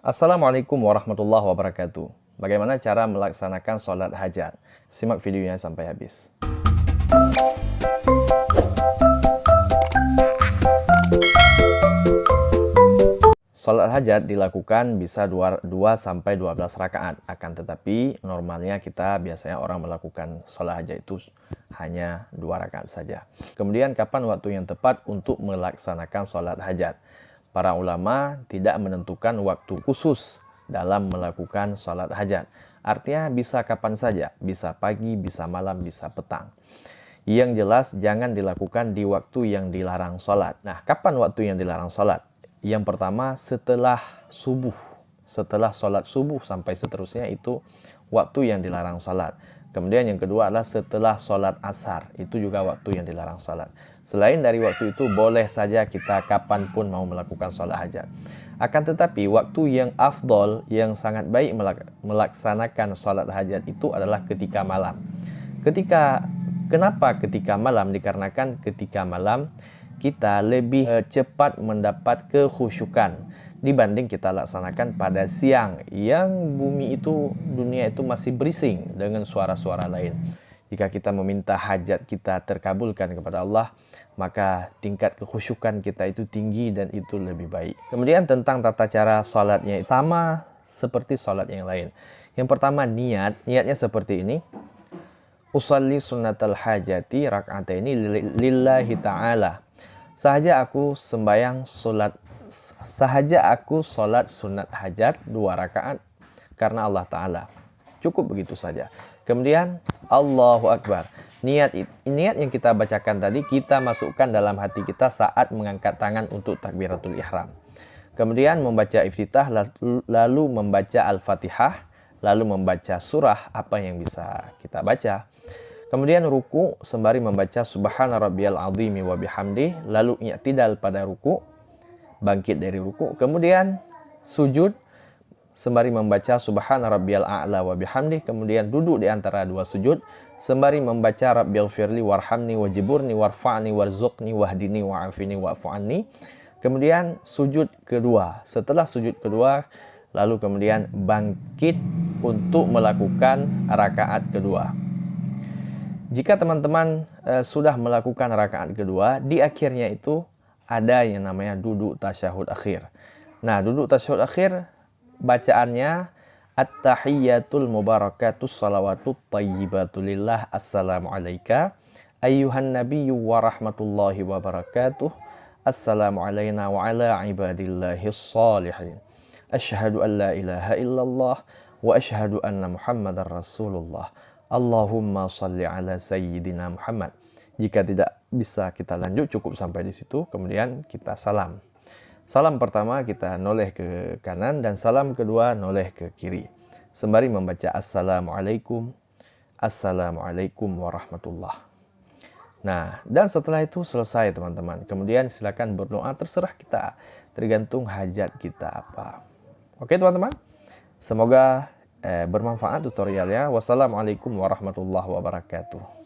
Assalamualaikum warahmatullahi wabarakatuh. Bagaimana cara melaksanakan sholat hajat? Simak videonya sampai habis. Sholat hajat dilakukan bisa 2-12 rakaat. Akan tetapi normalnya kita biasanya orang melakukan sholat hajat itu hanya 2 rakaat saja. Kemudian kapan waktu yang tepat untuk melaksanakan sholat hajat? Para ulama tidak menentukan waktu khusus dalam melakukan sholat hajat. Artinya bisa kapan saja, bisa pagi, bisa malam, bisa petang. Yang jelas jangan dilakukan di waktu yang dilarang sholat. Nah, kapan waktu yang dilarang sholat? Yang pertama setelah subuh. Setelah sholat subuh sampai seterusnya itu waktu yang dilarang sholat. Kemudian yang kedua adalah setelah sholat asar. Itu juga waktu yang dilarang sholat. Selain dari waktu itu boleh saja kita kapanpun mau melakukan sholat hajat. Akan tetapi waktu yang afdol, yang sangat baik melaksanakan sholat hajat itu adalah ketika malam. Kenapa ketika malam? Dikarenakan ketika malam kita lebih cepat mendapat kekhusyukan dibanding kita laksanakan pada siang yang dunia itu masih berising dengan suara-suara lain. Jika kita meminta hajat kita terkabulkan kepada Allah, maka tingkat kekhusyukan kita itu tinggi dan itu lebih baik. Kemudian tentang tata cara sholatnya sama seperti sholat yang lain. Yang pertama niatnya seperti ini. Usalli sunnatal hajati rak'ataini lillahi ta'ala. Sahaja aku sholat sunat hajat 2 rakaat karena Allah Ta'ala. Cukup begitu saja. Kemudian Allahu Akbar. Niat yang kita bacakan tadi kita masukkan dalam hati kita saat mengangkat tangan untuk takbiratul ihram. Kemudian membaca iftitah, lalu membaca Al-Fatihah, lalu membaca surah apa yang bisa kita baca. Kemudian ruku sembari membaca Subhana rabbiyal azimi wa bihamdih, lalu i'tidal pada ruku, bangkit dari ruku. Kemudian sujud sembari membaca Subhana rabbiyal a'la wa bihamdih, kemudian duduk di antara 2 sujud sembari membaca Rabbighfirli warhamni wajiburni warfa'ni warzuqni wahdini wa'afini wa'fu anni. Kemudian sujud kedua. Setelah sujud kedua lalu kemudian bangkit untuk melakukan rakaat kedua. Jika teman-teman sudah melakukan rakaat kedua, di akhirnya itu ada yang namanya duduk tasyahud akhir. Nah, duduk tasyahud akhir bacaannya at-tahiyyatul mubarakatus salawatut thayyibatulillah assalamu alayka ayyuhan nabiyyu wa rahmatullahi wa barakatuh assalamu alayna wa ala ibadillahis shalihin asyhadu an la ilaha illallah wa asyhadu anna muhammadar rasulullah Allahumma shalli ala sayyidina Muhammad. Jika tidak bisa kita lanjut cukup sampai di situ, kemudian kita salam. Salam pertama kita noleh ke kanan dan salam kedua noleh ke kiri. Sembari membaca Assalamualaikum, Assalamualaikum warahmatullah. Nah, dan setelah itu selesai teman-teman. Kemudian silakan berdoa, terserah kita. Tergantung hajat kita apa. Oke teman-teman, semoga bermanfaat tutorialnya. Wassalamualaikum warahmatullahi wabarakatuh.